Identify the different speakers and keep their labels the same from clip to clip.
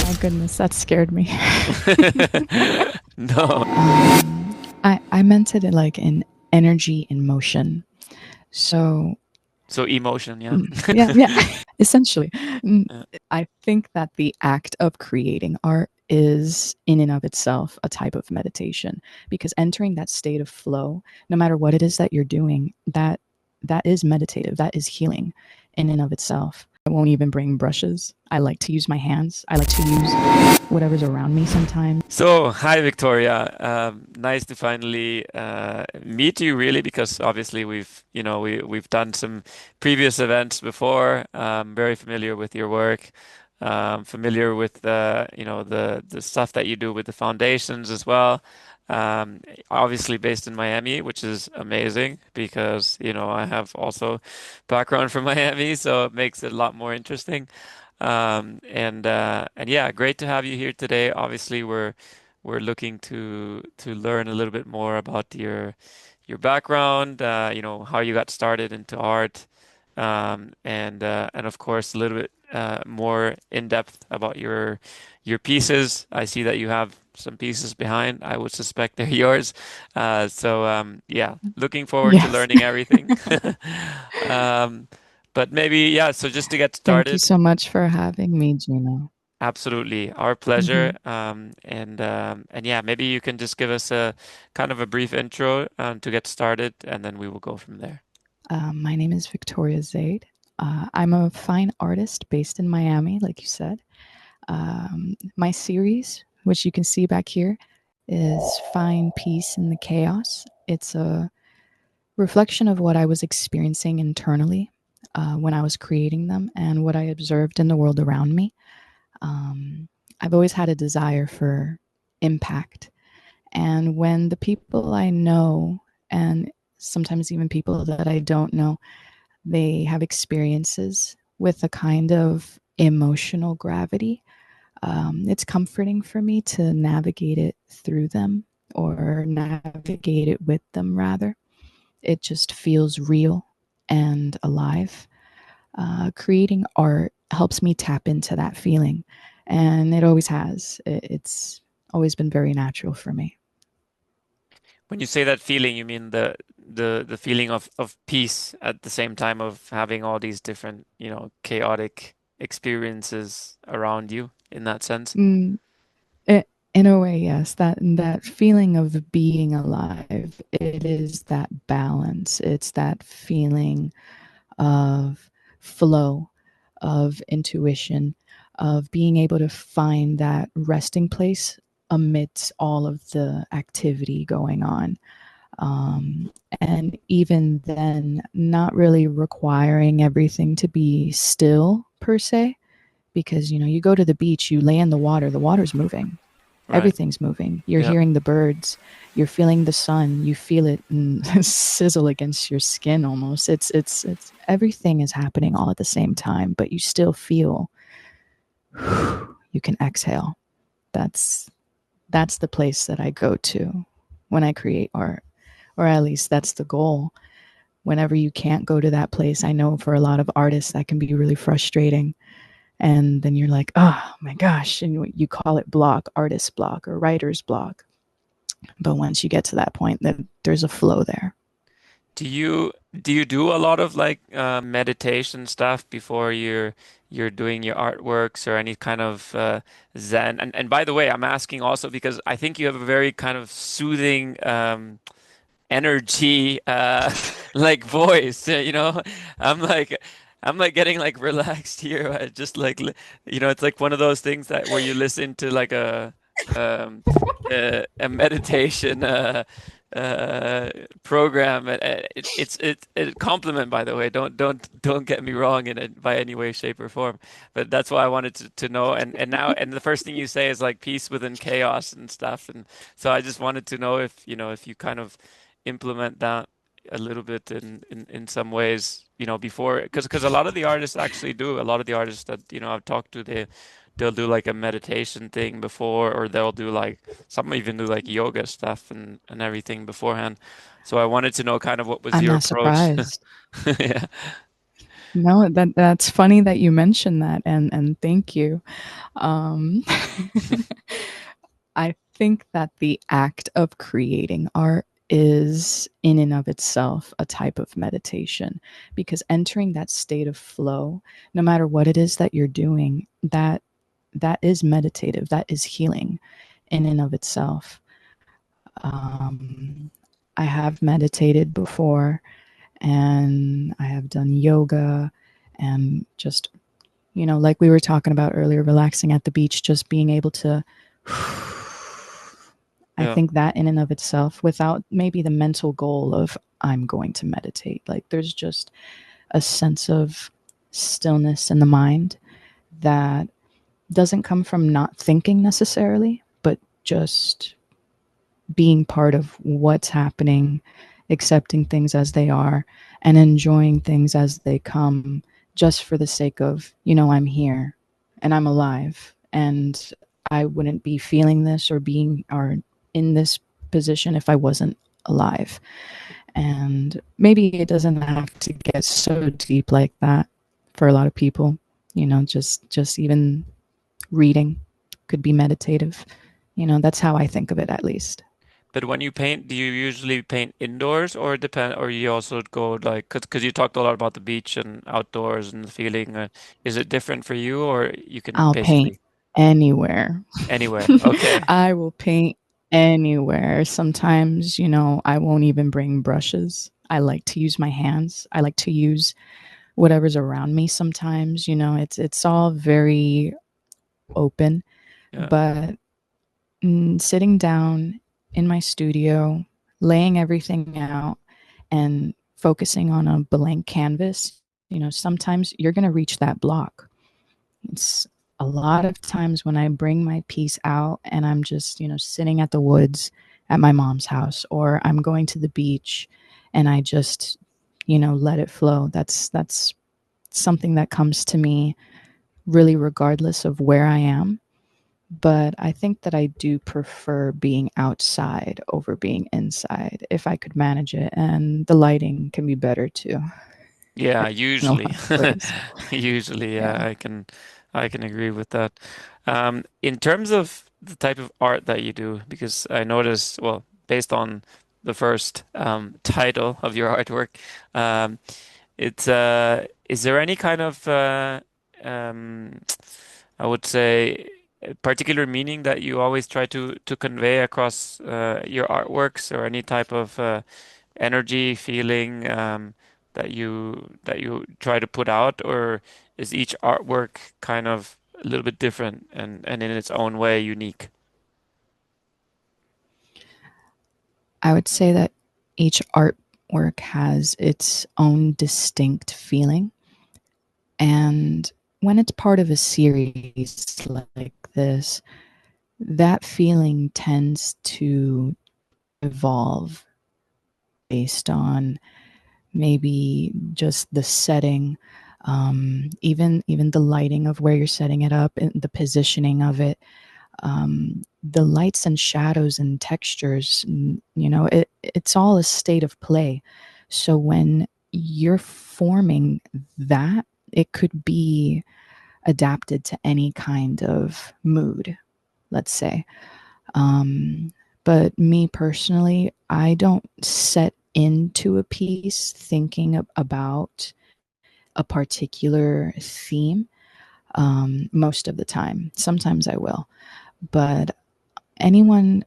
Speaker 1: My goodness, that scared me.
Speaker 2: No.
Speaker 1: I meant it like in energy in motion. So
Speaker 2: So emotion, yeah.
Speaker 1: yeah, yeah, essentially.
Speaker 2: Yeah.
Speaker 1: I think that the act of creating art is in and of itself a type of meditation, because entering that state of flow, no matter what it is that you're doing, that is meditative, that is healing in and of itself. I won't even bring brushes. I like to use my hands. I like to use whatever's around me sometimes.
Speaker 2: So, hi Victoria. Nice to finally meet you, really, because obviously we've done some previous events before. Very familiar with your work. Familiar with the stuff that you do with the foundations as well. Um, Obviously based in Miami, which is amazing because I have also background from Miami, so it makes it a lot more interesting. And yeah, great to have you here today. Obviously, we're looking to learn a little bit more about your background, how you got started into art, and of course a little bit more in depth about your pieces. I see that you have some pieces behind. I would suspect they're yours. So yeah, looking forward to
Speaker 1: Yes.
Speaker 2: learning everything. Um, but maybe, yeah, so just to get
Speaker 1: Thank you
Speaker 2: started,
Speaker 1: so much for having me, Gino.
Speaker 2: absolutely our pleasure.
Speaker 1: Hmm.
Speaker 2: And yeah, maybe you can just give us a kind of a brief intro to get started, and then we will go from there.
Speaker 1: My name is Victoria Zade. I'm a fine artist based in Miami, like you said. My series, which you can see back here, is Find Peace in the Chaos. It's a reflection of what I was experiencing internally when I was creating them and what I observed in the world around me. Um, I've always had a desire for impact. And when the people I know, and sometimes even people that I don't know, they have experiences with a kind of emotional gravity, it's comforting for me to navigate it through them, or navigate it with them, rather. It just feels real and alive. Creating art helps me tap into that feeling, and it always has. It's always been very natural for me.
Speaker 2: When you say that feeling, you mean the feeling of peace at the same time of having all these different, chaotic experiences around you in that sense?
Speaker 1: Mm, in a way, yes, that feeling of being alive, it is that balance. It's that feeling of flow, of intuition, of being able to find that resting place amidst all of the activity going on. Um, and even then, not really requiring everything to be still per se, because you go to the beach, you lay in the water's moving,
Speaker 2: Right.
Speaker 1: everything's moving. You're
Speaker 2: Yeah.
Speaker 1: hearing the birds, you're feeling the sun, you feel it sizzle against your skin almost. It's everything is happening all at the same time, but you still feel you can exhale. That's that's the place that I go to when I create art, or at least that's the goal. Whenever you can't go to that place, I know for a lot of artists that can be really frustrating. And then you're like, oh my gosh, and you call it block, artist block or writer's block. But once you get to that point, then there's a flow there.
Speaker 2: Do you do a lot of like meditation stuff before you're doing your artworks or any kind of Zen? And by the way, I'm asking also because I think you have a very kind of soothing energy like voice, I'm like I'm like getting like relaxed here. I just like it's like one of those things that where you listen to like um a meditation uh program. It's compliment, by the way. Don't get me wrong in it by any way, shape, or form. But that's why I wanted to know. And now, and the first thing you say is like peace within chaos and stuff. And so I just wanted to know if if you kind of implement that a little bit in some ways, before, because a lot of the artists actually do. A lot of the artists that I've talked to, they'll do like a meditation thing before, or they'll do like some even do like yoga stuff and everything beforehand. So I wanted to know kind of what was
Speaker 1: I'm
Speaker 2: your
Speaker 1: not
Speaker 2: approach.
Speaker 1: surprised.
Speaker 2: Yeah.
Speaker 1: No, that's funny that you mentioned that, and thank you. Um, I think that the act of creating art is in and of itself a type of meditation, because entering that state of flow, no matter what it is that you're doing, that is meditative, that is healing in and of itself. um, I have meditated before, and I have done yoga, and just, like we were talking about earlier, relaxing at the beach, just being able to I
Speaker 2: Yeah.
Speaker 1: think that in and of itself, without maybe the mental goal of I'm going to meditate, like there's just a sense of stillness in the mind that doesn't come from not thinking necessarily, but just being part of what's happening, accepting things as they are, and enjoying things as they come, just for the sake of, I'm here and I'm alive. And I wouldn't be feeling this or being or in this position if I wasn't alive. And maybe it doesn't have to get so deep like that for a lot of people. Just even reading could be meditative. That's how I think of it, at least.
Speaker 2: But when you paint, do you usually paint indoors or depend, or you also go like, cause you talked a lot about the beach and outdoors and the feeling. Is it different for you, or you can
Speaker 1: I'll paint
Speaker 2: basically
Speaker 1: anywhere.
Speaker 2: anywhere? Okay.
Speaker 1: I will paint anywhere. Sometimes, I won't even bring brushes. I like to use my hands. I like to use whatever's around me sometimes. It's all very open,
Speaker 2: Yeah.
Speaker 1: but sitting down in my studio, laying everything out, and focusing on a blank canvas, sometimes you're going to reach that block. It's a lot of times when I bring my piece out and I'm just, sitting at the woods at my mom's house, or I'm going to the beach and I just, let it flow. That's something that comes to me really regardless of where I am. But I think that I do prefer being outside over being inside if I could manage it. And the lighting can be better too
Speaker 2: Yeah,
Speaker 1: in a
Speaker 2: usually.
Speaker 1: lot of ways.
Speaker 2: Usually, yeah,
Speaker 1: Yeah.
Speaker 2: I can agree with that. In terms of the type of art that you do, because I noticed, well, based on the first title of your artwork, um, it's is there any kind of um, I would say a particular meaning that you always try to convey across your artworks, or any type of energy, feeling that you try to put out, or is each artwork kind of a little bit different and in its own way unique?
Speaker 1: I would say that each artwork has its own distinct feeling. And when it's part of a series like this, that feeling tends to evolve based on maybe just the setting, even the lighting of where you're setting it up, and the positioning of it, the lights and shadows and textures. It's all a state of play. So when you're forming that, it could be adapted to any kind of mood, let's say. Um, but me personally, I don't set into a piece thinking about a particular theme most of the time. Sometimes I will. But anyone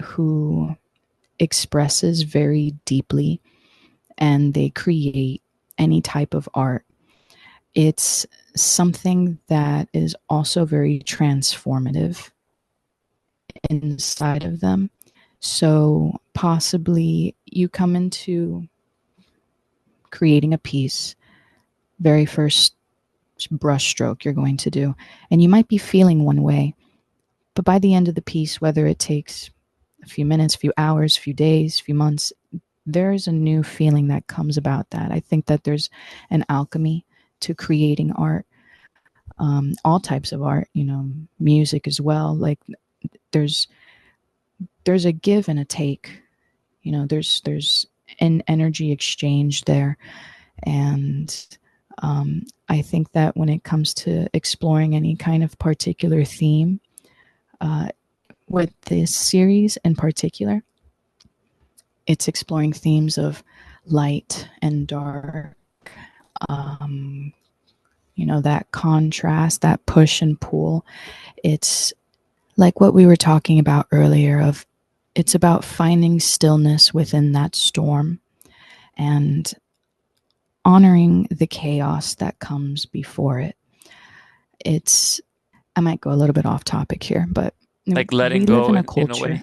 Speaker 1: who expresses very deeply and they create any type of art, it's something that is also very transformative inside of them. So possibly you come into creating a piece, very first brushstroke you're going to do, and you might be feeling one way, but by the end of the piece, whether it takes a few minutes, a few hours, a few days, a few months, there's a new feeling that comes about that. I think that there's an alchemy to creating art, all types of art, music as well. Like there's there's a give and a take. There's an energy exchange there, and I think that when it comes to exploring any kind of particular theme, with this series in particular, it's exploring themes of light and dark, um, that contrast, that push and pull. It's like what we were talking about earlier of it's about finding stillness within that storm and honoring the chaos that comes before it. It's I might go a little bit off topic here, but
Speaker 2: Like letting
Speaker 1: we live
Speaker 2: go
Speaker 1: in a
Speaker 2: in a
Speaker 1: culture.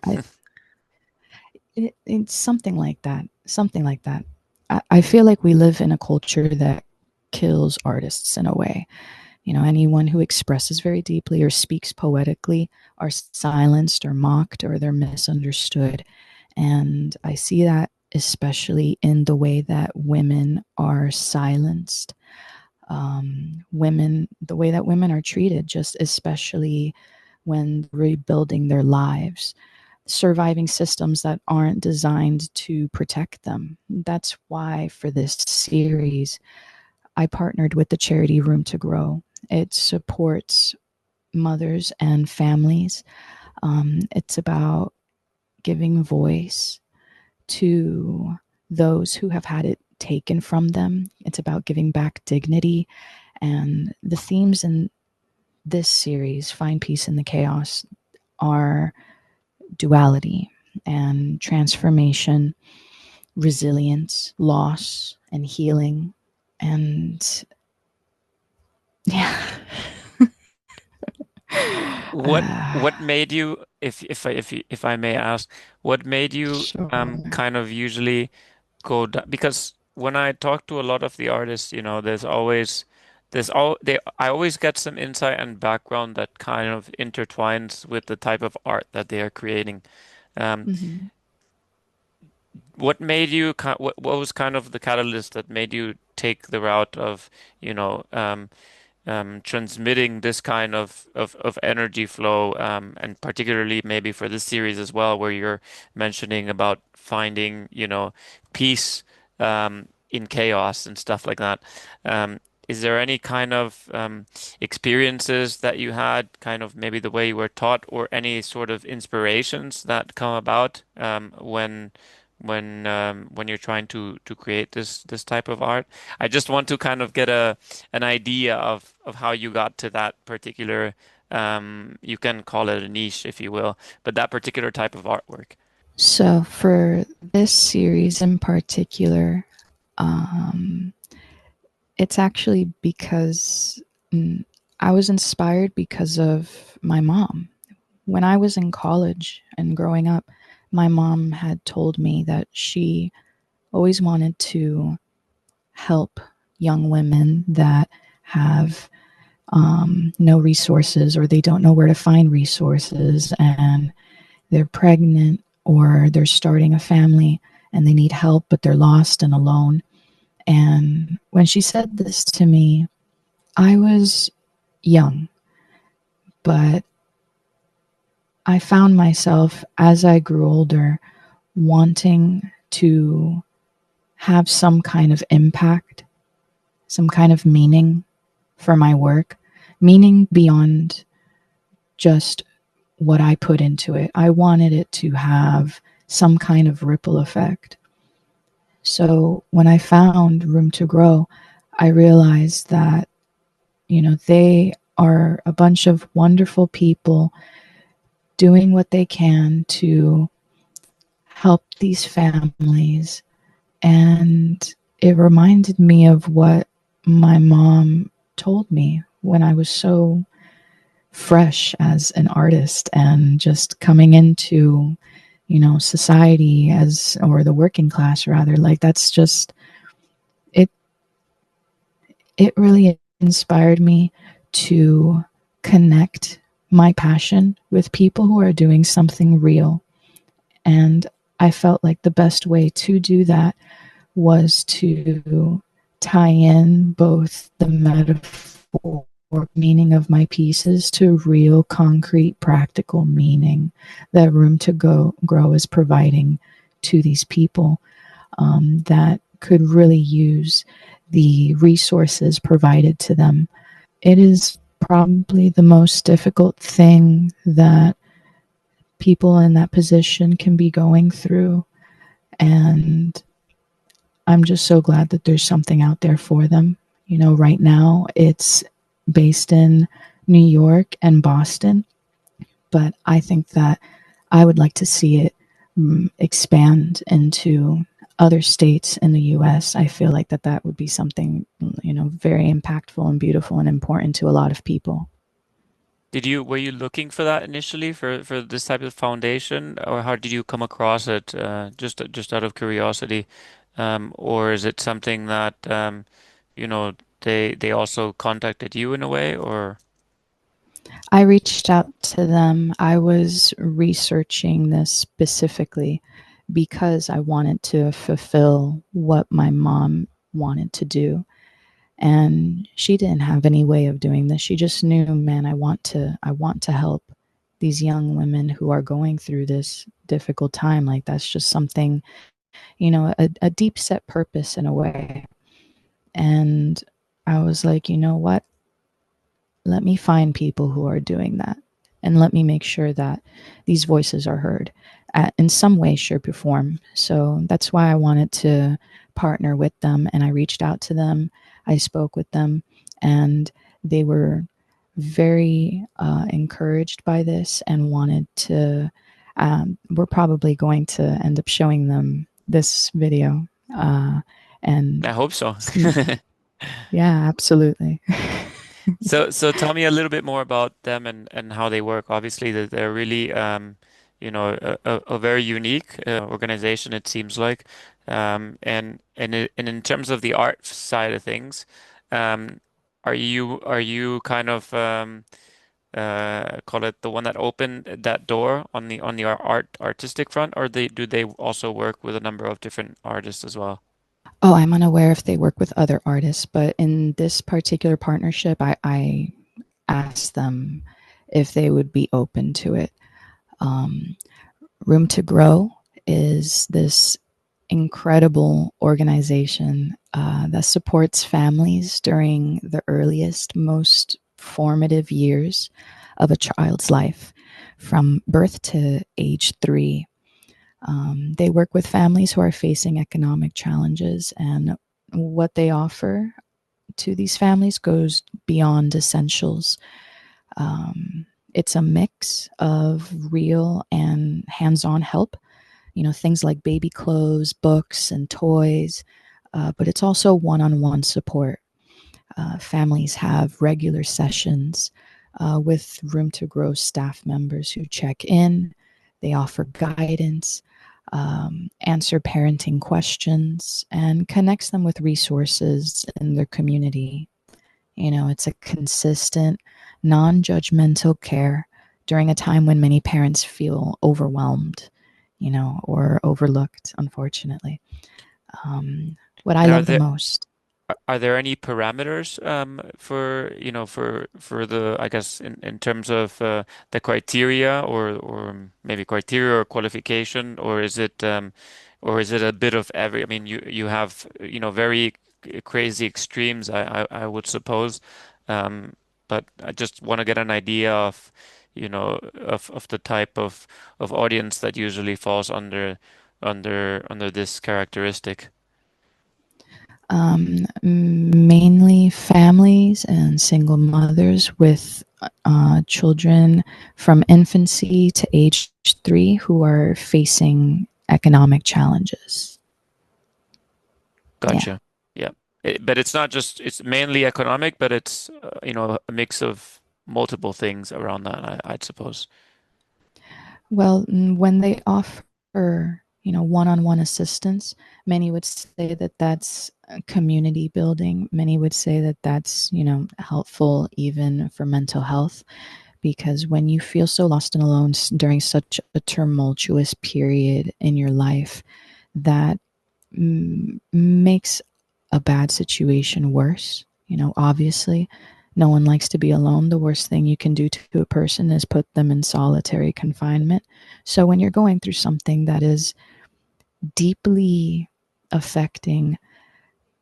Speaker 2: way.
Speaker 1: It's something like that. Something like that. I feel like we live in a culture that kills artists in a way. Anyone who expresses very deeply or speaks poetically are silenced or mocked or they're misunderstood. And I see that especially in the way that women are silenced. The way that women are treated, just especially when rebuilding their lives, surviving systems that aren't designed to protect them. That's why for this series, I partnered with the charity Room to Grow. It supports mothers and families. It's about giving voice to those who have had it taken from them. It's about giving back dignity. And the themes in this series, Find Peace in the Chaos, are duality and transformation, resilience, loss, and healing. And yeah.
Speaker 2: What made you, if I may ask, what made you
Speaker 1: Sure.
Speaker 2: kind of usually go down? Because when I talk to a lot of the artists, I always get some insight and background that kind of intertwines with the type of art that they are creating. Um,
Speaker 1: Mhm.
Speaker 2: what made you what was kind of the catalyst that made you take the route of, you know, transmitting this kind of energy flow, and particularly maybe for this series as well, where you're mentioning about finding, peace in chaos and stuff like that. Is there any kind of experiences that you had, kind of maybe the way you were taught, or any sort of inspirations that come about when you're trying to create this type of art? I just want to kind of get an idea of how you got to that particular, you can call it a niche if you will, but that particular type of artwork.
Speaker 1: So for this series in particular, um, it's actually because mm, I was inspired because of my mom. When I was in college and growing up, my mom had told me that she always wanted to help young women that have no resources or they don't know where to find resources and they're pregnant or they're starting a family and they need help, but they're lost and alone. And when she said this to me, I was young, but I found myself as I grew older wanting to have some kind of impact, some kind of meaning for my work, meaning beyond just what I put into it. I wanted it to have some kind of ripple effect. So when I found Room to Grow, I realized that, they are a bunch of wonderful people doing what they can to help these families. And it reminded me of what my mom told me when I was so fresh as an artist and just coming into, society as, or the working class rather. Like that's just, it, it really inspired me to connect my passion with people who are doing something real. And I felt like the best way to do that was to tie in both the metaphor meaning of my pieces to real, concrete, practical meaning that Room to Grow is providing to these people, that could really use the resources provided to them. It is probably the most difficult thing that people in that position can be going through. And I'm just so glad that there's something out there for them. You know, right now it's based in New York and Boston, but I think that I would like to see it expand into other states in the US. I feel like that would be something, you know, very impactful and beautiful and important to a lot of people.
Speaker 2: Were you looking for that initially for this type of foundation, or how did you come across it? Just out of curiosity, or is it something that you know they also contacted you in a way, or
Speaker 1: I reached out to them. I was researching this specifically because I wanted to fulfill what my mom wanted to do. And she didn't have any way of doing this. She just knew, man, I want to help these young women who are going through this difficult time. Like that's just something, you know, a deep set purpose in a way. And I was like, you know what? Let me find people who are doing that, and let me make sure that these voices are heard in some way, shape, or form. So that's why I wanted to partner with them, and I reached out to them. I spoke with them, and they were very encouraged by this and wanted to. We're probably going to end up showing them this video. And
Speaker 2: I hope so.
Speaker 1: yeah, absolutely.
Speaker 2: So tell me a little bit more about them and how they work. Obviously, they're really, a very unique organization, it seems like. And in terms of the art side of things, um, are you kind of call it the one that opened that door on the artistic front, or do they also work with a number of different artists as well?
Speaker 1: Oh, I'm unaware if they work with other artists, but in this particular partnership, I asked them if they would be open to it. Um, Room to Grow is this incredible organization that supports families during the earliest, most formative years of a child's life, from birth to age 3. They work with families who are facing economic challenges, and what they offer to these families goes beyond essentials. It's a mix of real and hands on help, you know, things like baby clothes, books, and toys, but it's also one on one support. Families have regular sessions with Room to Grow staff members who check in. They offer guidance, answer parenting questions, and connects them with resources in their community. You know, it's a consistent, non judgmental care during a time when many parents feel overwhelmed, you know, or overlooked, unfortunately. What I
Speaker 2: And are
Speaker 1: love the
Speaker 2: there
Speaker 1: most.
Speaker 2: Are there any parameters for for the I guess in terms of the criteria or maybe criteria or qualification, or is it a bit of every? I mean, you have very crazy extremes, I would suppose, um, but I just want to get an idea of of the type of audience that usually falls under this characteristic.
Speaker 1: Mainly families and single mothers with children from infancy to age 3 who are facing economic challenges. Yeah.
Speaker 2: Gotcha. Yeah. But it's not just, it's mainly economic, but it's, a mix of multiple things around that, I'd suppose.
Speaker 1: Well, when they offer, you know, one-on-one assistance, many would say that that's community building. Many would say that that's, you know, helpful even for mental health, because when you feel so lost and alone during such a tumultuous period in your life, that makes a bad situation worse. You know, obviously, no one likes to be alone. The worst thing you can do to a person is put them in solitary confinement. So when you're going through something that is deeply affecting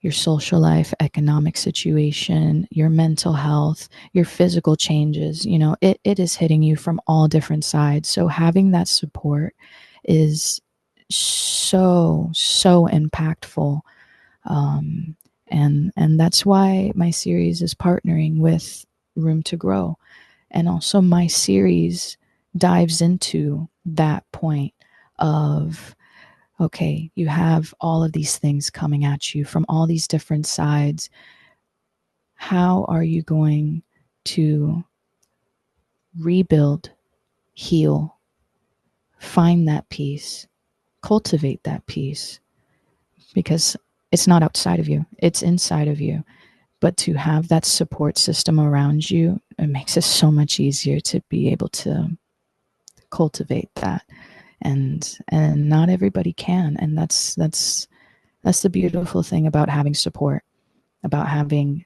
Speaker 1: your social life, economic situation, your mental health, your physical changes. It is hitting you from all different sides. So having that support is so impactful. Um, and that's why my series is partnering with Room to Grow. And also my series dives into that point of, okay, you have all of these things coming at you from all these different sides. How are you going to rebuild, heal, find that peace, cultivate that peace? Because it's not outside of you, it's inside of you. But to have that support system around you, it makes it so much easier to be able to cultivate that. And not everybody can. And that's the beautiful thing about having support, about having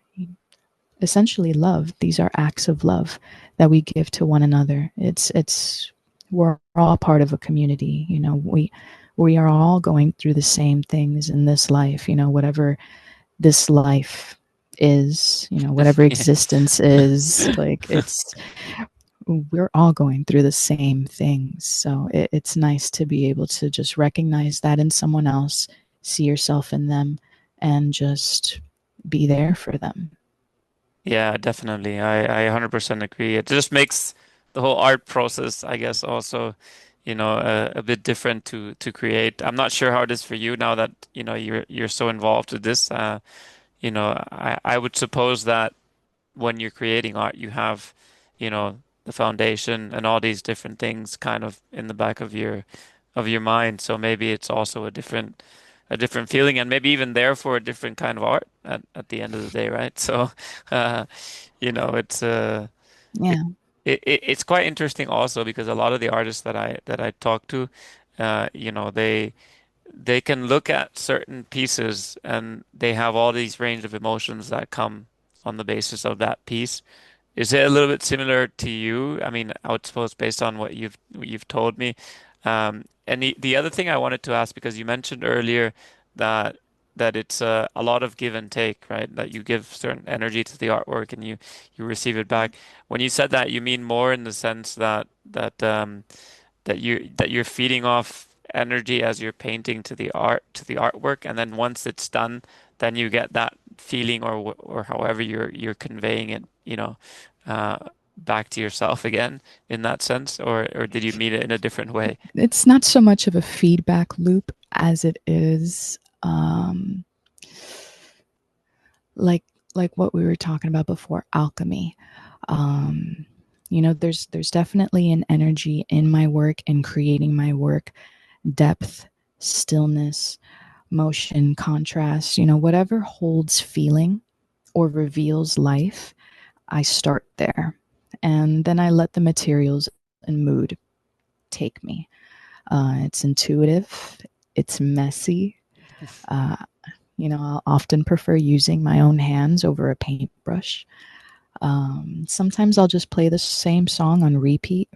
Speaker 1: essentially love. These are acts of love that we give to one another. It's we're all part of a community. We are all going through the same things in this life. Whatever this life is, whatever
Speaker 2: Yeah.
Speaker 1: existence is, like we're all going through the same things. So it's nice to be able to just recognize that in someone else, see yourself in them, and just be there for them.
Speaker 2: Yeah, definitely. I 100% agree. It just makes the whole art process, I guess, also, a bit different to create. I'm not sure how it is for you now that, you're so involved with this. I would suppose that when you're creating art, you have, the foundation and all these different things kind of in the back of your mind. So maybe it's also a different feeling, and maybe even therefore a different kind of art at the end of the day, right? So, uh, it's it,
Speaker 1: Yeah.
Speaker 2: it's quite interesting also because a lot of the artists that I talk to, they can look at certain pieces and they have all these range of emotions that come on the basis of that piece. Is it a little bit similar to you? I mean, I would suppose based on what you've told me. And the other thing I wanted to ask, because you mentioned earlier that it's a lot of give and take, right? That you give certain energy to the artwork and you receive it back. When you said that, you mean more in the sense that you're feeding off energy as you're painting to the artwork, and then once it's done, then you get that feeling or however you're conveying it, uh, back to yourself again in that sense, or did you mean it in a different way?
Speaker 1: It's not so much of a feedback loop as it is like like what we were talking about before, alchemy. Um, there's definitely an energy in my work and creating my work, depth, stillness, motion, contrast, whatever holds feeling or reveals life, I start there. And then I let the materials and mood take me. It's intuitive, it's messy. Uh, I'll often prefer using my own hands over a paintbrush. Sometimes I'll just play the same song on repeat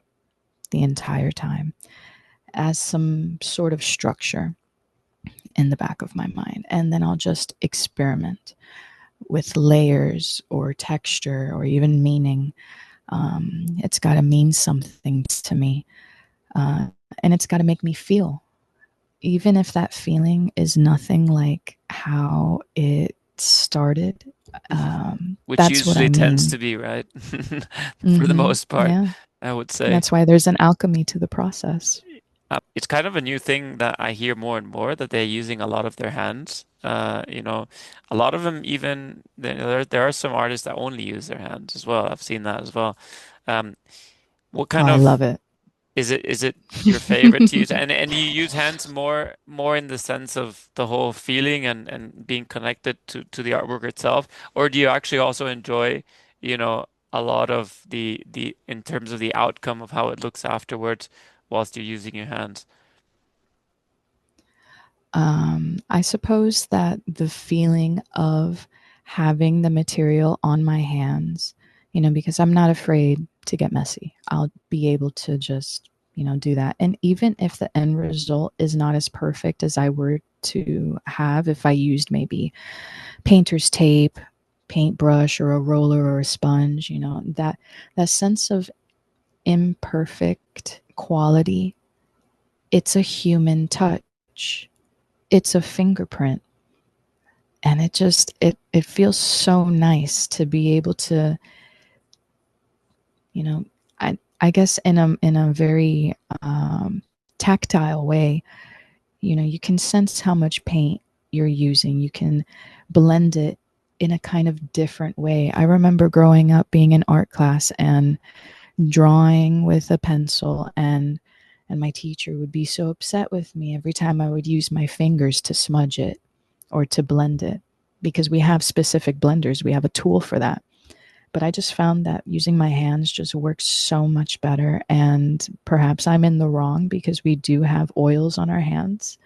Speaker 1: the entire time as some sort of structure in the back of my mind. And then I'll just experiment with layers or texture or even meaning. It's got to mean something to me. And it's got to make me feel, even if that feeling is nothing like how it started.
Speaker 2: Which
Speaker 1: That's what I
Speaker 2: usually tends
Speaker 1: mean.
Speaker 2: to be right for the
Speaker 1: Mm-hmm.
Speaker 2: most part,
Speaker 1: Yeah.
Speaker 2: I would
Speaker 1: And
Speaker 2: say.
Speaker 1: that's why there's an alchemy to the process.
Speaker 2: It's kind of a new thing that I hear more and more that they're using a lot of their hands. A lot of them even there are some artists that only use their hands as well. I've seen that as well. Um, what
Speaker 1: Oh,
Speaker 2: kind
Speaker 1: I
Speaker 2: of
Speaker 1: love it.
Speaker 2: is it your favorite to use? And you use hands more in the sense of the whole feeling and being connected to the artwork itself, or do you actually also enjoy, a lot of the in terms of the outcome of how it looks afterwards whilst you're using your hands?
Speaker 1: I suppose that the feeling of having the material on my hands, because I'm not afraid to get messy. I'll be able to just do that. And even if the end result is not as perfect as I were to have if I used maybe painter's tape, paintbrush, or a roller or a sponge, that sense of imperfect quality, it's a human touch. It's a fingerprint. And it feels so nice to be able to, you know, I guess in a very tactile way, you can sense how much paint you're using. You can blend it in a kind of different way. I remember growing up being in art class and drawing with a pencil, and my teacher would be so upset with me every time I would use my fingers to smudge it or to blend it, because we have specific blenders. We have a tool for that. But I just found that using my hands just works so much better. And perhaps I'm in the wrong because we do have oils on our hands,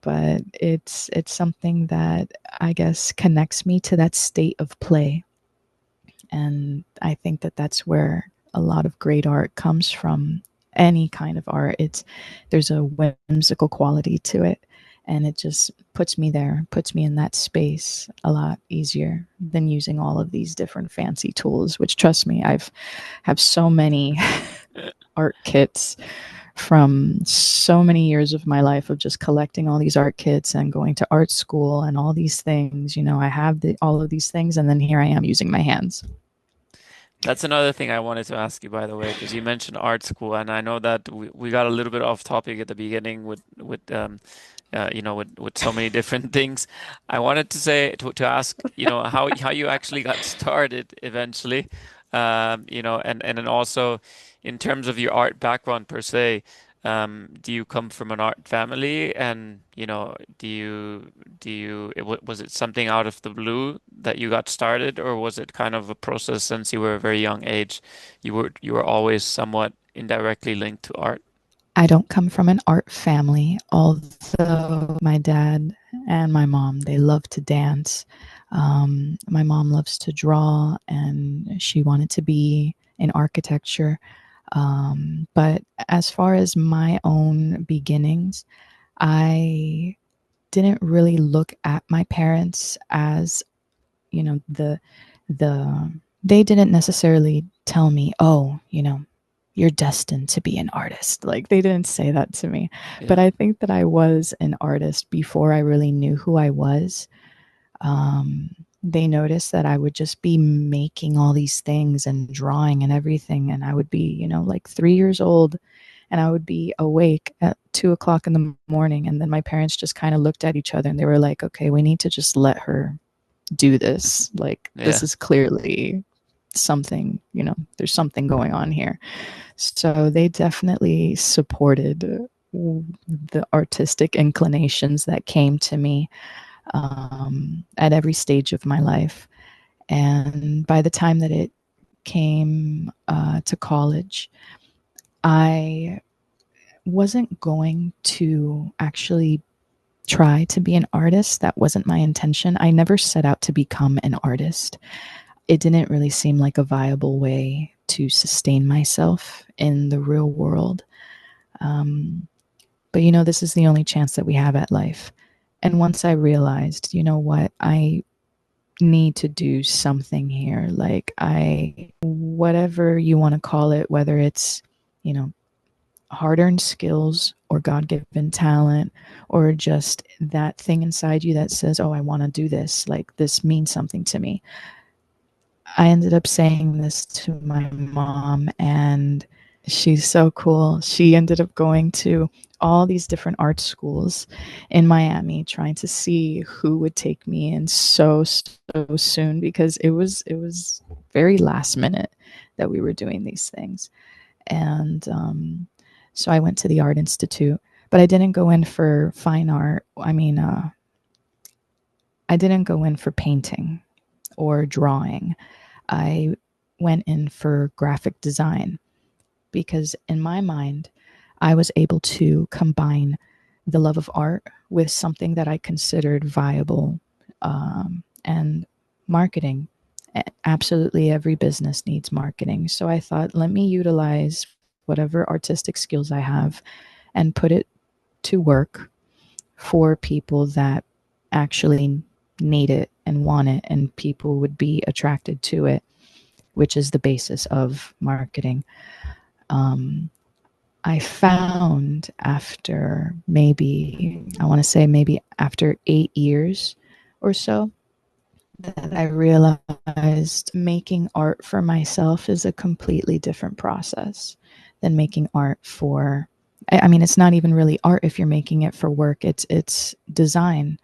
Speaker 1: but it's something that I guess connects me to that state of play. And I think that that's where a lot of great art comes from. Any kind of art, there's a whimsical quality to it, and it just puts me there, puts me in that space a lot easier than using all of these different fancy tools, which, trust me, I've have so many art kits from so many years of my life of just collecting all these art kits and going to art school and all these things. I have all of these things, and then here I am using my hands.
Speaker 2: That's another thing I wanted to ask you, by the way, because you mentioned art school, and I know that we got a little bit off topic at the beginning with so many different things. I wanted to say to ask, how you actually got started eventually, and then also in terms of your art background per se. Do you come from an art family, and was it something out of the blue that you got started, or was it kind of a process since you were a very young age? You were always somewhat indirectly linked to art.
Speaker 1: I don't come from an art family, although my dad and my mom, they love to dance. My mom loves to draw, and she wanted to be in architecture. But as far as my own beginnings, I didn't really look at my parents as, the they didn't necessarily tell me, oh, you're destined to be an artist. Like, they didn't say that to me. But
Speaker 2: Yeah.
Speaker 1: I think that I was an artist before I really knew who I was. They noticed that I would just be making all these things and drawing and everything. And I would be, like 3 years old, and I would be awake at 2 o'clock in the morning. And then my parents just kind of looked at each other and they were like, okay, we need to just let her do this. Like, this
Speaker 2: Yeah.
Speaker 1: is clearly something, there's something going on here. So they definitely supported the artistic inclinations that came to me at every stage of my life. And by the time that it came to college, I wasn't going to actually try to be an artist. That wasn't my intention. I never set out to become an artist. It didn't really seem like a viable way to sustain myself in the real world. But this is the only chance that we have at life. And once I realized, what, I need to do something here. Like, whatever you want to call it, whether it's, you know, hard earned skills or God given talent, or just that thing inside you that says, oh, I want to do this. Like, this means something to me. I ended up saying this to my mom, and she's so cool. She ended up going to all these different art schools in Miami, trying to see who would take me in so soon, because it was very last minute that we were doing these things. And so I went to the Art Institute, but I didn't go in for fine art. I didn't go in for painting or drawing. I went in for graphic design, because in my mind, I was able to combine the love of art with something that I considered viable, and marketing. Absolutely every business needs marketing. So I thought, let me utilize whatever artistic skills I have and put it to work for people that actually need it and want it, and people would be attracted to it, which is the basis of marketing. I found after maybe, I want to say maybe after 8 years or so, that I realized making art for myself is a completely different process than making art for, I mean, it's not even really art if you're making it for work. It's design.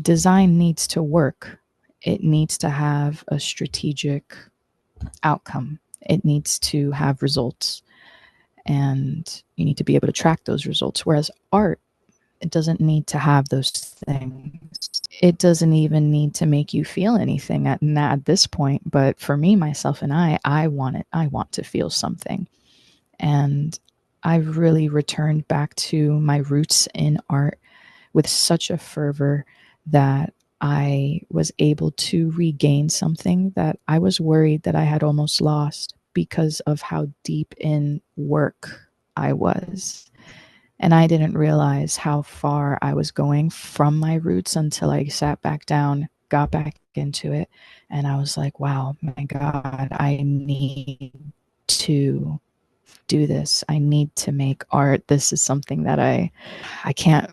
Speaker 1: Design needs to work. It needs to have a strategic outcome. It needs to have results, and you need to be able to track those results. Whereas art, it doesn't need to have those things. It doesn't even need to make you feel anything at this point. But for me, myself, and I want it. I want to feel something. And I've really returned back to my roots in art with such a fervor that I was able to regain something that I was worried that I had almost lost because of how deep in work I was. And I didn't realize how far I was going from my roots until I sat back down, got back into it, and I was like, wow, my God, I need to do this. I need to make art. This is something that I can't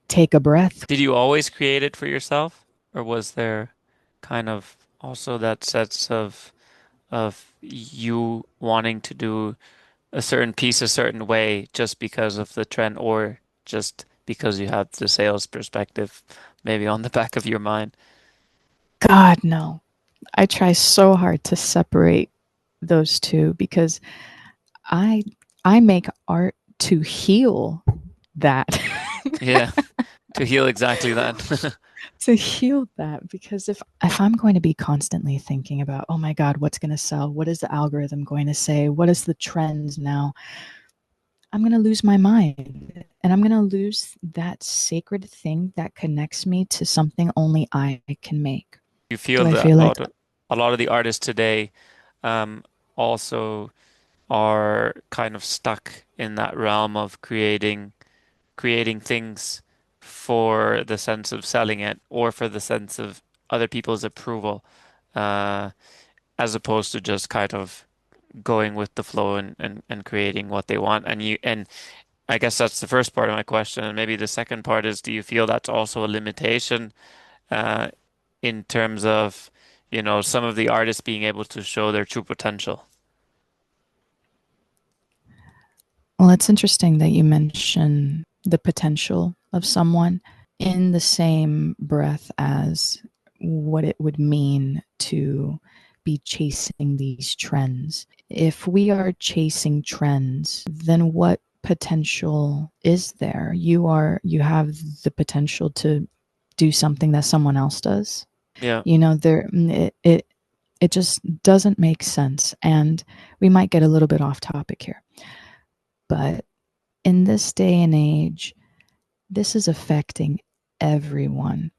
Speaker 1: take a breath.
Speaker 2: Did you always create it for yourself, or was there kind of also that sense of you wanting to do a certain piece a certain way just because of the trend, or just because you had the sales perspective maybe on the back of your mind?
Speaker 1: God, no. I try so hard to separate those two because I I make art to heal that.
Speaker 2: Yeah, to heal exactly that.
Speaker 1: To heal that, because if I'm going to be constantly thinking about, oh my God, what's going to sell, what is the algorithm going to say, what is the trends now, I'm going to lose my mind, and I'm going to lose that sacred thing that connects me to something only I can make.
Speaker 2: You
Speaker 1: Do
Speaker 2: feel
Speaker 1: I
Speaker 2: that
Speaker 1: feel like,
Speaker 2: a lot of the artists today um, also are kind of stuck in that realm of creating things for the sense of selling it, or for the sense of other people's approval, uh, as opposed to just kind of going with the flow and creating what they want. And I guess that's the first part of my question. And maybe the second part is, do you feel that's also a limitation uh, in terms of, some of the artists being able to show their true potential?
Speaker 1: well, it's interesting that you mention the potential of someone in the same breath as what it would mean to be chasing these trends. If we are chasing trends, then what potential is there? You have the potential to do something that someone else does.
Speaker 2: Yeah.
Speaker 1: It just doesn't make sense. And we might get a little bit off topic here, but in this day and age, this is affecting everyone.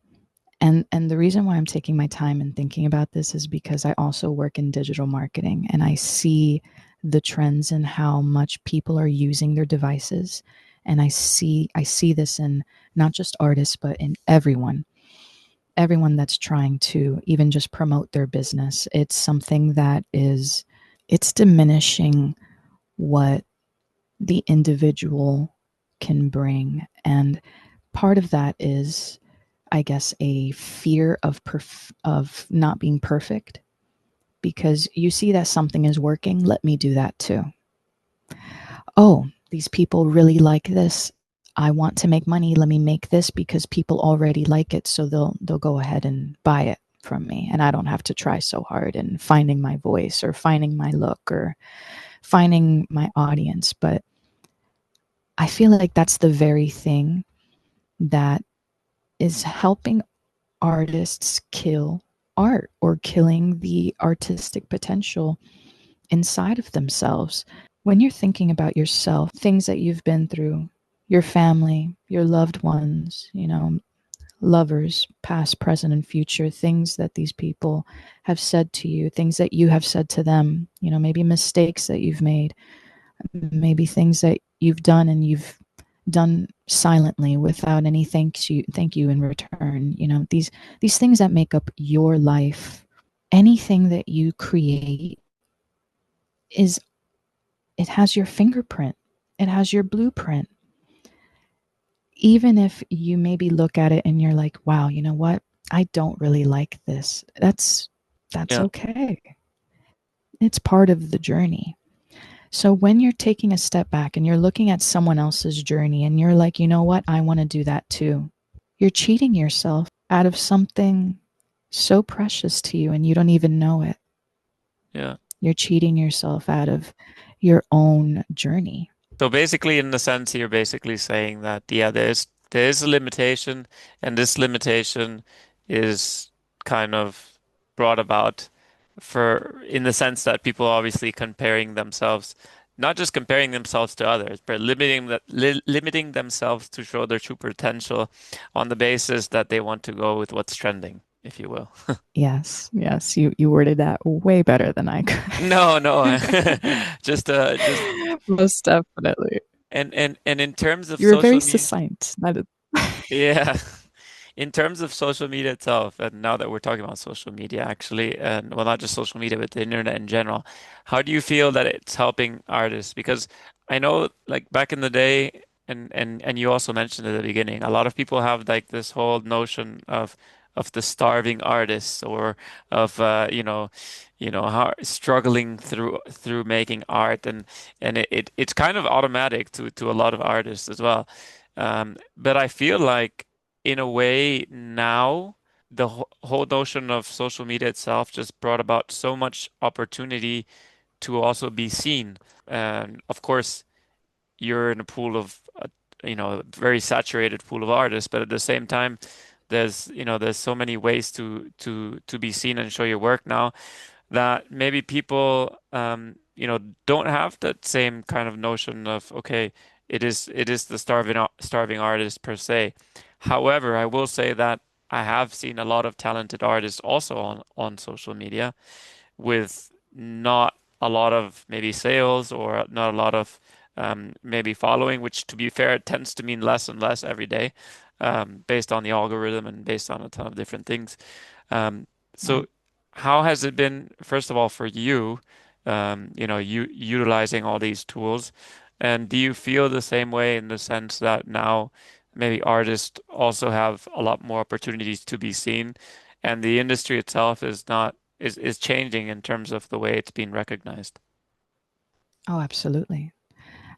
Speaker 1: And the reason why I'm taking my time and thinking about this is because I also work in digital marketing, and I see the trends in how much people are using their devices. And I see this in not just artists, but in everyone that's trying to even just promote their business. It's something that it's diminishing what the individual can bring. And part of that is, I guess, a fear of not being perfect, because you see that something is working, let me do that too. Oh, these people really like this. I want to make money, let me make this because people already like it, so they'll go ahead and buy it from me, and I don't have to try so hard in finding my voice or finding my look or finding my audience. But I feel like that's the very thing that is helping artists kill art, or killing the artistic potential inside of themselves. When you're thinking about yourself, things that you've been through, your family, your loved ones, lovers, past, present, and future, things that these people have said to you, things that you have said to them, maybe mistakes that you've made. maybe things that you've done and you've done silently without any thank you in return. You know, these things that make up your life. Anything that you create is, it has your fingerprint. It has your blueprint. Even if you maybe look at it and you're like, wow, you know what? I don't really like this. That's
Speaker 2: Yeah.
Speaker 1: okay. It's part of the journey. So when you're taking a step back and you're looking at someone else's journey and you're like, you know what? I want to do that too. You're cheating yourself out of something so precious to you and you don't even know it.
Speaker 2: Yeah.
Speaker 1: You're cheating yourself out of your own journey.
Speaker 2: So basically, in the sense, you're basically saying that, yeah, there is a limitation, and this limitation is kind of brought about for in the sense that people are obviously comparing themselves, not just comparing themselves to others, but limiting themselves to show their true potential on the basis that they want to go with what's trending, if you will.
Speaker 1: Yes, yes, you worded that way better than I
Speaker 2: No, no,
Speaker 1: could.
Speaker 2: just
Speaker 1: Most definitely.
Speaker 2: and in terms of
Speaker 1: You were very
Speaker 2: social media.
Speaker 1: succinct. That is,
Speaker 2: Yeah. In terms of social media itself, and now that we're talking about social media, actually, and well, not just social media, but the internet in general, how do you feel that it's helping artists? Because I know, like back in the day, and you also mentioned at the beginning, a lot of people have like this whole notion of the starving artists, or of how struggling through making art, and it's kind of automatic to a lot of artists as well. But I feel like in a way now the whole notion of social media itself just brought about so much opportunity to also be seen. And of course, you're in a pool of very saturated pool of artists, but at the same time, there's so many ways to be seen and show your work now that maybe people don't have that same kind of notion of, okay, it is the starving artist per se. However, I will say that I have seen a lot of talented artists also on social media with not a lot of maybe sales, or not a lot of maybe following, which to be fair tends to mean less and less every day, based on the algorithm and based on a ton of different things. So
Speaker 1: right.
Speaker 2: how has it been, first of all, for you, utilizing all these tools? And do you feel the same way in the sense that now maybe artists also have a lot more opportunities to be seen, and the industry itself is changing in terms of the way it's being recognized?
Speaker 1: Oh, absolutely.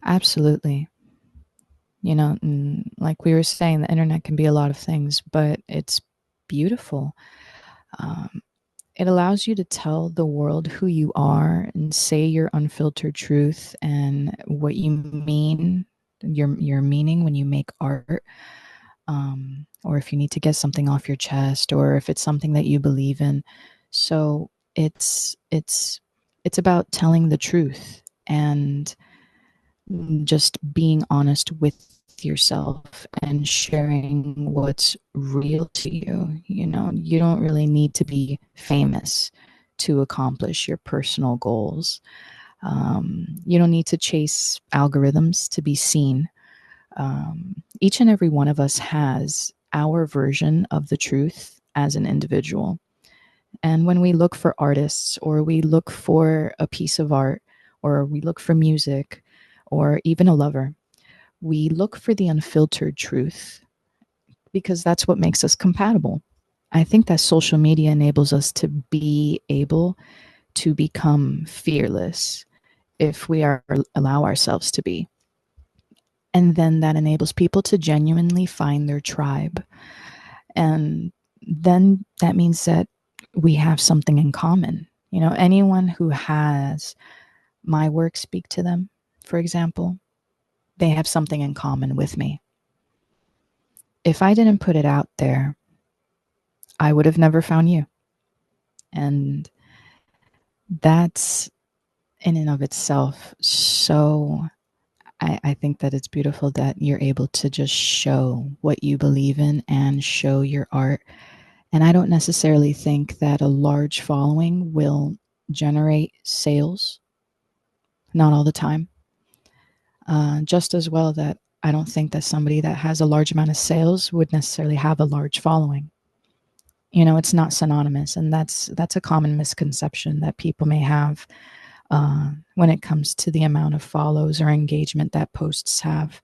Speaker 1: Absolutely. You know, like we were saying, the internet can be a lot of things, but it's beautiful. Um, it allows you to tell the world who you are and say your unfiltered truth and what you mean, your meaning when you make art. Or if you need to get something off your chest, or if it's something that you believe in. So it's about telling the truth and just being honest with yourself and sharing what's real to you. You know, you don't really need to be famous to accomplish your personal goals. You don't need to chase algorithms to be seen. Each and every one of us has our version of the truth as an individual. And when we look for artists, or we look for a piece of art, or we look for music, or even a lover, we look for the unfiltered truth because that's what makes us compatible. I think that social media enables us to be able to become fearless if we are allow ourselves to be. And then that enables people to genuinely find their tribe. And then that means that we have something in common. You know, anyone who has my work speak to them, for example, they have something in common with me. If I didn't put it out there, I would have never found you. And that's in and of itself so, I think that it's beautiful that you're able to just show what you believe in and show your art. And I don't necessarily think that a large following will generate sales, not all the time. Just as well that I don't think that somebody that has a large amount of sales would necessarily have a large following. It's not synonymous, and that's a common misconception that people may have when it comes to the amount of follows or engagement that posts have.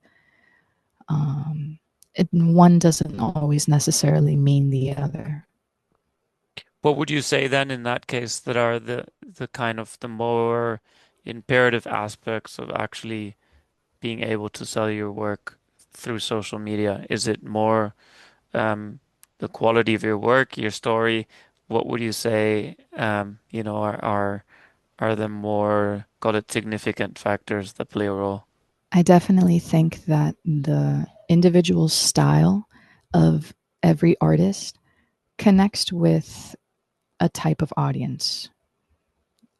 Speaker 1: One doesn't always necessarily mean the other.
Speaker 2: What would you say then in that case that are the kind of the more imperative aspects of actually being able to sell your work through social media? Is it more the quality of your work, your story? What would you say, are the more, call it significant factors that play a role?
Speaker 1: I definitely think that the individual style of every artist connects with a type of audience.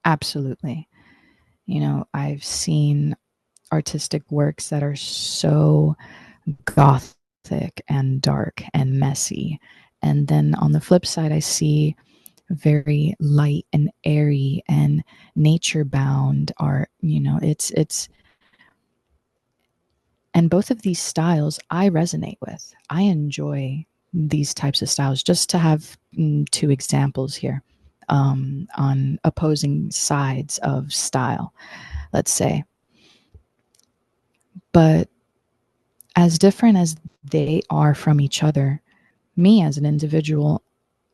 Speaker 1: Absolutely. I've seen artistic works that are so gothic and dark and messy. And then on the flip side, I see very light and airy and nature bound art. And both of these styles I resonate with. I enjoy these types of styles. Just to have two examples here on opposing sides of style, let's say. But as different as they are from each other, me as an individual,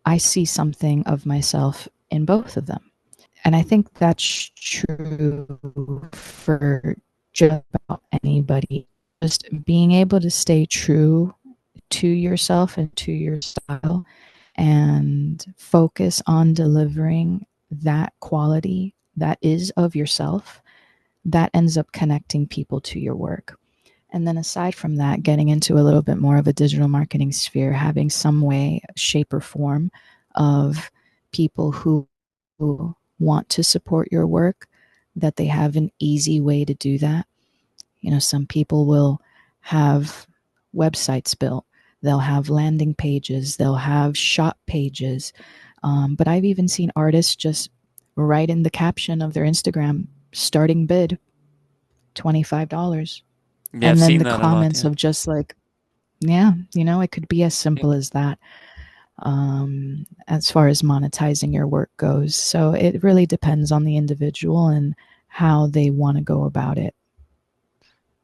Speaker 1: I see something of myself in both of them. And I think that's true for just about anybody. Just being able to stay true to yourself and to your style and focus on delivering that quality that is of yourself, that ends up connecting people to your work. And then aside from that, getting into a little bit more of a digital marketing sphere, having some way, shape, or form of people who want to support your work, that they have an easy way to do that. Some people will have websites built, they'll have landing pages, they'll have shop pages. But I've even seen artists just write in the caption of their Instagram, starting bid $25.
Speaker 2: Yeah, I've
Speaker 1: And then
Speaker 2: seen
Speaker 1: the
Speaker 2: that a lot.
Speaker 1: comments
Speaker 2: Yeah.
Speaker 1: of just like, yeah, it could be as simple as that as far as monetizing your work goes. So it really depends on the individual and how they want to go about it.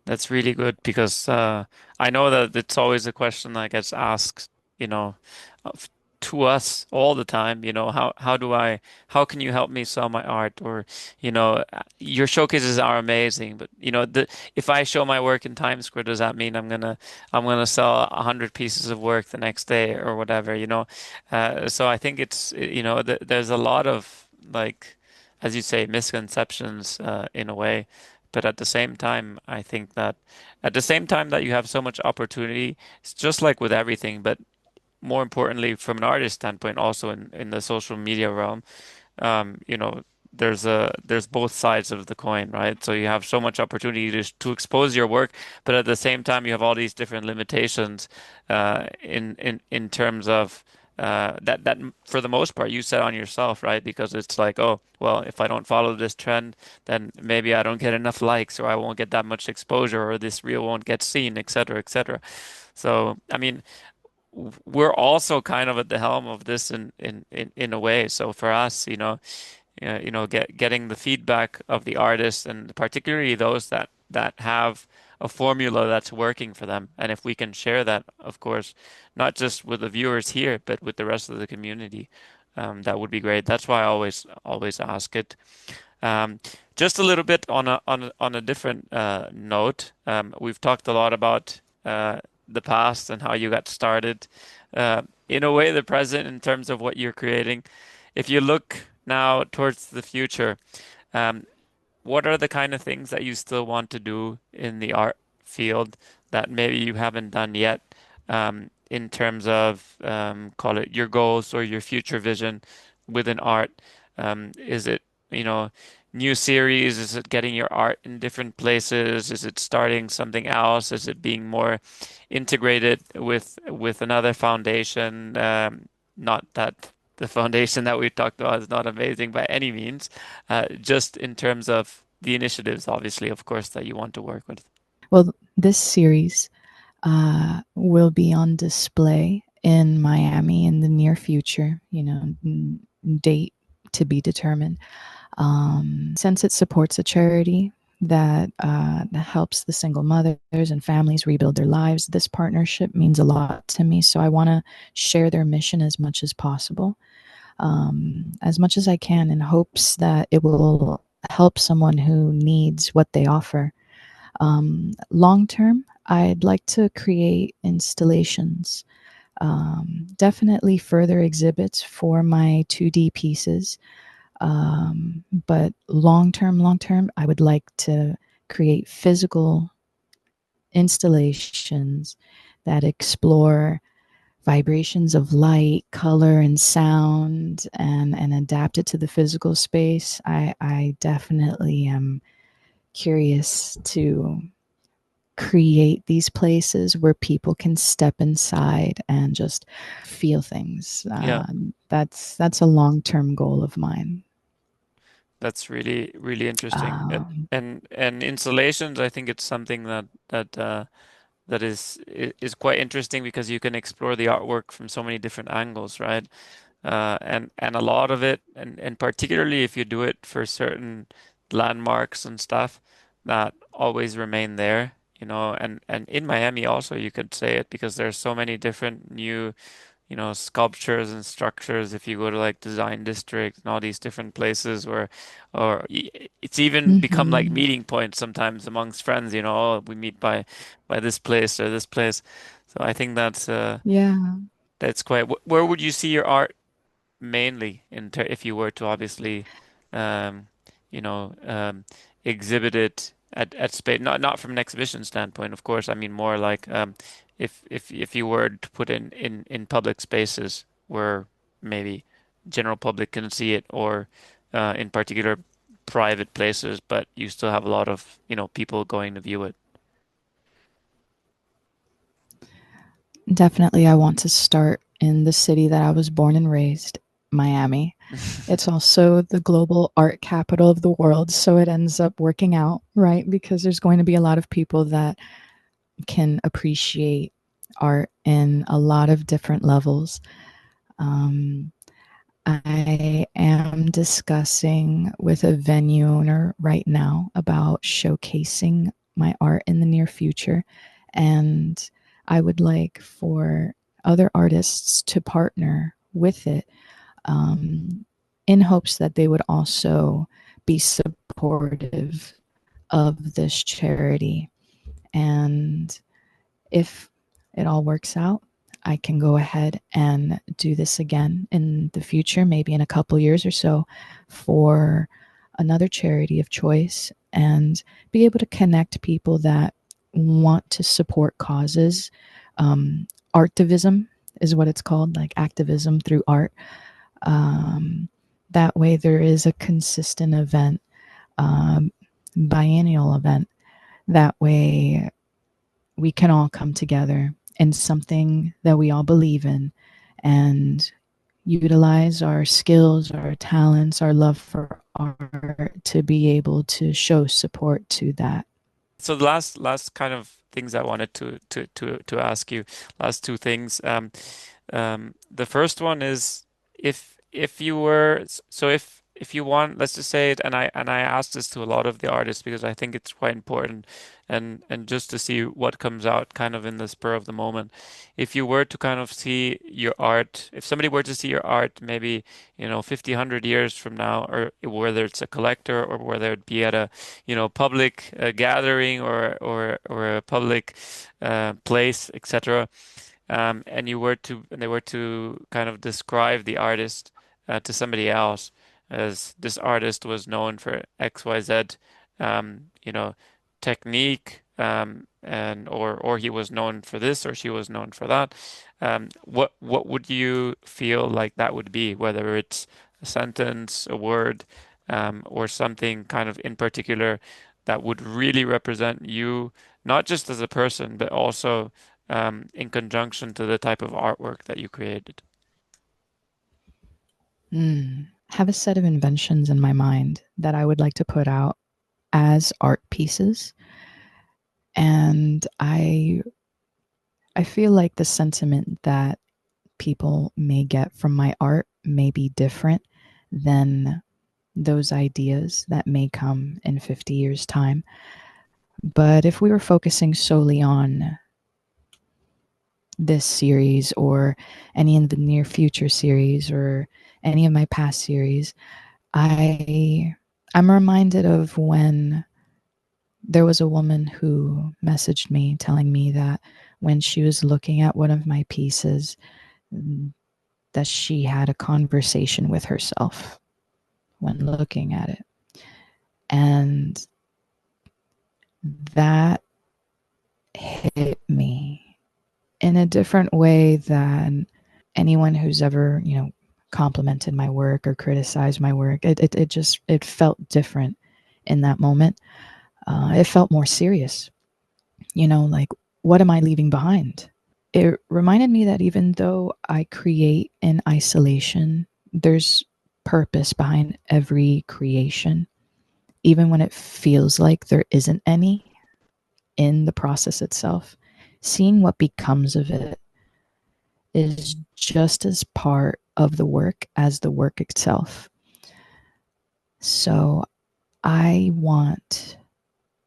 Speaker 2: That's really good because I know that it's always a question that gets asked, you know, of, to us all the time. How can you help me sell my art? Or, your showcases are amazing, but if I show my work in Times Square, does that mean I'm gonna sell 100 pieces of work the next day or whatever? So I think there's a lot of like, as you say, misconceptions in a way. But at the same time, I think that at the same time that you have so much opportunity, it's just like with everything, but more importantly, from an artist standpoint, also in the social media realm, um, you know, there's both sides of the coin, right? So you have so much opportunity to expose your work, but at the same time, you have all these different limitations in terms of that for the most part you set on yourself, right? Because it's like, oh, well, if I don't follow this trend, then maybe I don't get enough likes, or I won't get that much exposure, or this reel won't get seen, et cetera, et cetera. So, I mean, we're also kind of at the helm of this in a way. So for us, getting the feedback of the artists, and particularly those that have a formula that's working for them. And if we can share that, of course, not just with the viewers here, but with the rest of the community, that would be great. That's why I always ask it. Um, just a little bit on a different note. We've talked a lot about the past and how you got started. In a way, the present in terms of what you're creating. If you look now towards the future, um, what are the kind of things that you still want to do in the art field that maybe you haven't done yet, in terms of, call it your goals or your future vision within art? Is it, you know, new series? Is it getting your art in different places? Is it starting something else? Is it being more integrated with another foundation? Not that the foundation that we talked about is not amazing by any means, just in terms of the initiatives, obviously, of course, that you want to work with.
Speaker 1: Well, this series will be on display in Miami in the near future, date to be determined. Since it supports a charity that helps the single mothers and families rebuild their lives, this partnership means a lot to me. So I want to share their mission as much as possible, as much as I can, in hopes that it will help someone who needs what they offer. Long term, I'd like to create installations, definitely further exhibits for my 2D pieces. But long term, I would like to create physical installations that explore vibrations of light, color, and sound, and adapt it to the physical space. I definitely am curious to create these places where people can step inside and just feel things.
Speaker 2: Yeah,
Speaker 1: That's a long term goal of mine.
Speaker 2: that's really really interesting.
Speaker 1: Um,
Speaker 2: And installations, I think it's something that is quite interesting because you can explore the artwork from so many different angles, right? And a lot of it, and particularly if you do it for certain landmarks and stuff that always remain there, and in Miami also you could say it because there's so many different new, sculptures and structures. If you go to like Design District and all these different places where, it's even become like
Speaker 1: mhm.
Speaker 2: meeting points sometimes amongst friends, oh, we meet by this place or this place. So I think
Speaker 1: Yeah,
Speaker 2: that's quite. Where would you see your art mainly if you were to obviously, um, you know, um, exhibit it at space, not from an exhibition standpoint, of course. I mean more like if you were to put in public spaces where maybe general public can see it, or in particular private places, but you still have a lot of people going to view it.
Speaker 1: definitely. I want to start in the city that I was born and raised, Miami. It's also the global art capital of the world. So it ends up working out, right? Because there's going to be a lot of people that can appreciate art in a lot of different levels. Um, I am discussing with a venue owner right now about showcasing my art in the near future. And I would like for other artists to partner with it, um, in hopes that they would also be supportive of this charity. And if it all works out, I can go ahead and do this again in the future, maybe in a couple years or so, for another charity of choice, and be able to connect people that want to support causes. Artivism is what it's called, like activism through art. Um, that way, there is a consistent event, um, biennial event. That way, we can all come together in something that we all believe in and utilize our skills, our talents, our love for art to be able to show support to that.
Speaker 2: So the last kind of things I wanted to ask you, last two things. The first one is if you were so if you want, let's just say it, and I asked this to a lot of the artists because I think it's quite important, and just to see what comes out kind of in the spur of the moment. If you were to kind of see your art, if somebody were to see your art, maybe 50, 100 years from now, or whether it's a collector or whether it be at a public gathering or a public place, etc. And they were to kind of describe the artist to somebody else as this artist was known for XYZ, you know, technique, and or he was known for this or she was known for that. What would you feel like that would be, whether it's a sentence, a word, or something kind of in particular that would really represent you, not just as a person, but also in conjunction to the type of artwork that you created.
Speaker 1: Have a set of inventions in my mind that I would like to put out as art pieces, And I feel like the sentiment that people may get from my art may be different than those ideas that may come in 50 years' time. But if we were focusing solely on this series or any in the near future series or any of my past series, I'm reminded of when there was a woman who messaged me telling me that when she was looking at one of my pieces, that she had a conversation with herself when looking at it. And that hit me in a different way than anyone who's ever, complimented my work or criticized my work. It felt different in that moment. It felt more serious, like, what am I leaving behind? It reminded me that even though I create in isolation, there's purpose behind every creation, even when it feels like there isn't any in the process itself. Seeing what becomes of it is just as part of the work as the work itself. So I want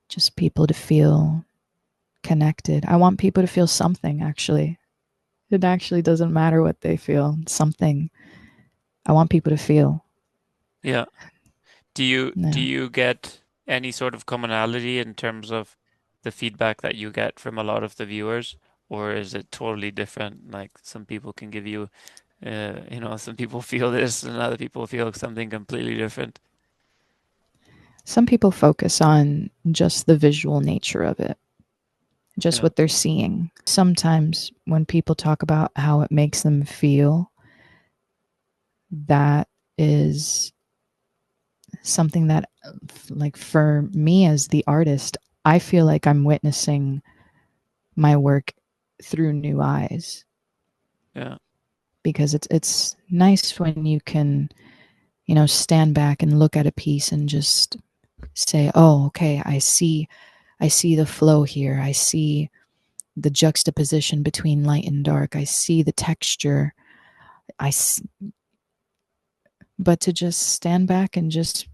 Speaker 1: just people to feel connected. I want people to feel something, actually. It actually doesn't matter what they feel, something. I want people to feel.
Speaker 2: Yeah. Do
Speaker 1: Yeah.
Speaker 2: you get any sort of commonality in terms of the feedback that you get from a lot of the viewers, or is it totally different? Like some people can give you, some people feel this and other people feel something completely different.
Speaker 1: Some people focus on just the visual nature of it, just
Speaker 2: Yeah,
Speaker 1: what they're seeing. Sometimes when people talk about how it makes them feel, that is something that, like, for me as the artist, I feel like I'm witnessing my work through new eyes,
Speaker 2: yeah,
Speaker 1: because it's nice when you can, stand back and look at a piece and just say, oh, okay, I see the flow here. I see the juxtaposition between light and dark. I see the texture. I but to just stand back and just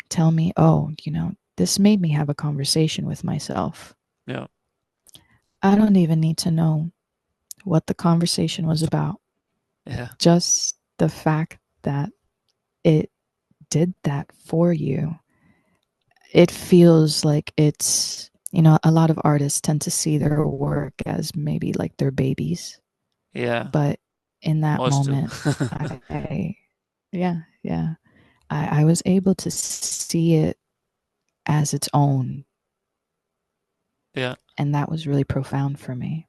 Speaker 1: tell me, oh, this made me have a conversation with myself.
Speaker 2: yeah,
Speaker 1: I don't even need to know what the conversation was about.
Speaker 2: yeah,
Speaker 1: Just the fact that it did that for you. It feels like it's, a lot of artists tend to see their work as maybe like their babies.
Speaker 2: yeah.
Speaker 1: But in that
Speaker 2: Most do.
Speaker 1: moment, yeah, yeah, I was able to see it as its own.
Speaker 2: Yeah,
Speaker 1: And that was really profound for me.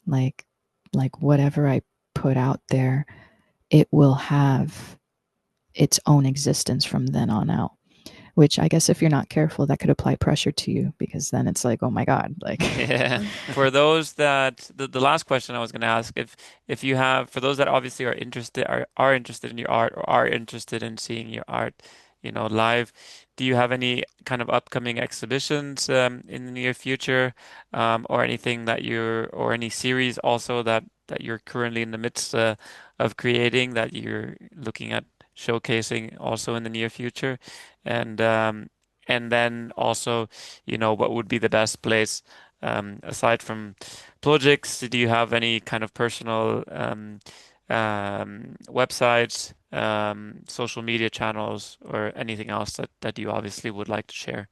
Speaker 1: Like, whatever I put out there, it will have its own existence from then on out. Which I guess if you're not careful, that could apply pressure to you, because then it's like, oh my God, like,
Speaker 2: yeah. For those that the last question I was going to ask, if you have for those that obviously are interested in your art or are interested in seeing your art, live, do you have any kind of upcoming exhibitions in the near future, or anything or any series also that you're currently in the midst of creating that you're looking at showcasing also in the near future, and and then also, what would be the best place? Aside from Plogix, do you have any kind of personal websites, social media channels, or anything else that you obviously would like to share?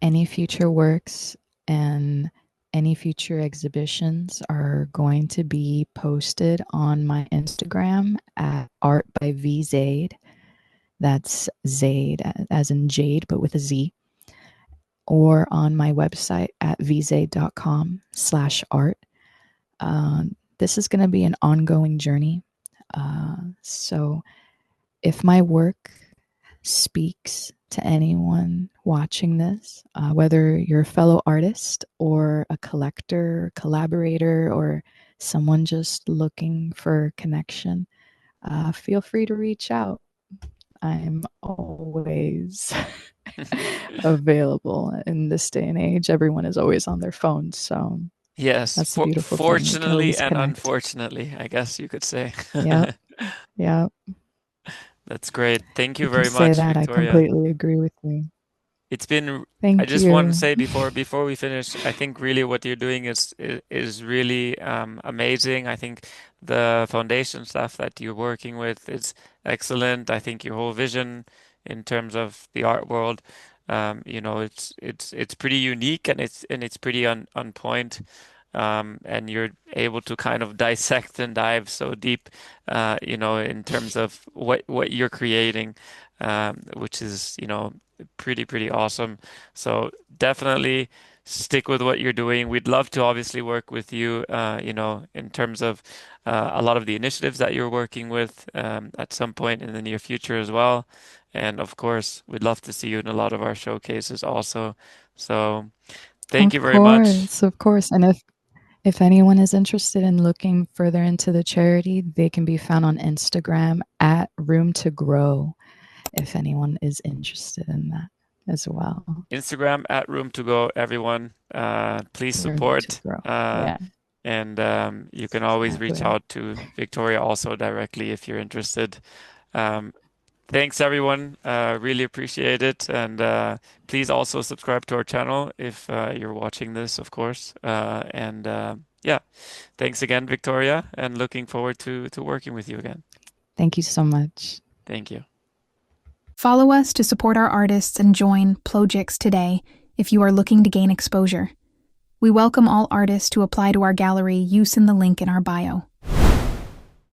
Speaker 1: any future works and any future exhibitions are going to be posted on my Instagram at art by vzade. That's Zade, as in Jade, but with a Z, or on my website at vzade.com/art. This is going to be an ongoing journey. So if my work speaks to anyone watching this, whether you're a fellow artist or a collector, collaborator, or someone just looking for connection, feel free to reach out. I'm always available in this day and age. Everyone is always on their phones, so
Speaker 2: Yes,
Speaker 1: that's the beautiful thing. We can
Speaker 2: fortunately
Speaker 1: always
Speaker 2: and
Speaker 1: connect.
Speaker 2: unfortunately, I guess you could say.
Speaker 1: Yeah, yeah.
Speaker 2: That's great. Thank you
Speaker 1: You can
Speaker 2: very
Speaker 1: say
Speaker 2: much,
Speaker 1: that. I
Speaker 2: Victoria.
Speaker 1: completely agree with you.
Speaker 2: It's been, I
Speaker 1: Thank
Speaker 2: just want to
Speaker 1: you.
Speaker 2: say before we finish, I think really what you're doing is really amazing. I think the foundation stuff that you're working with is excellent. I think your whole vision in terms of the art world, it's pretty unique and it's pretty on point. And you're able to kind of dissect and dive so deep, in terms of what you're creating, which is, pretty awesome. So definitely stick with what you're doing. We'd love to obviously work with you, in terms of a lot of the initiatives that you're working with, at some point in the near future as well. And of course, we'd love to see you in a lot of our showcases also. So thank you
Speaker 1: Of
Speaker 2: very much.
Speaker 1: course, of course. And if anyone is interested in looking further into the charity, they can be found on Instagram at Room to Grow. If anyone is interested in that as well.
Speaker 2: Instagram at Room to Go, everyone. Please
Speaker 1: Room to
Speaker 2: support.
Speaker 1: Grow. Yeah,
Speaker 2: And you can always reach
Speaker 1: exactly.
Speaker 2: out to Victoria also directly if you're interested. Um, Thanks, everyone. Really appreciate it. And please also subscribe to our channel if you're watching this, of course. And yeah, thanks again, Victoria, and looking forward to working with you again.
Speaker 1: Thank you so much.
Speaker 2: Thank you.
Speaker 3: Follow us to support our artists and join Plogix today if you are looking to gain exposure. We welcome all artists to apply to our gallery using the link in our bio.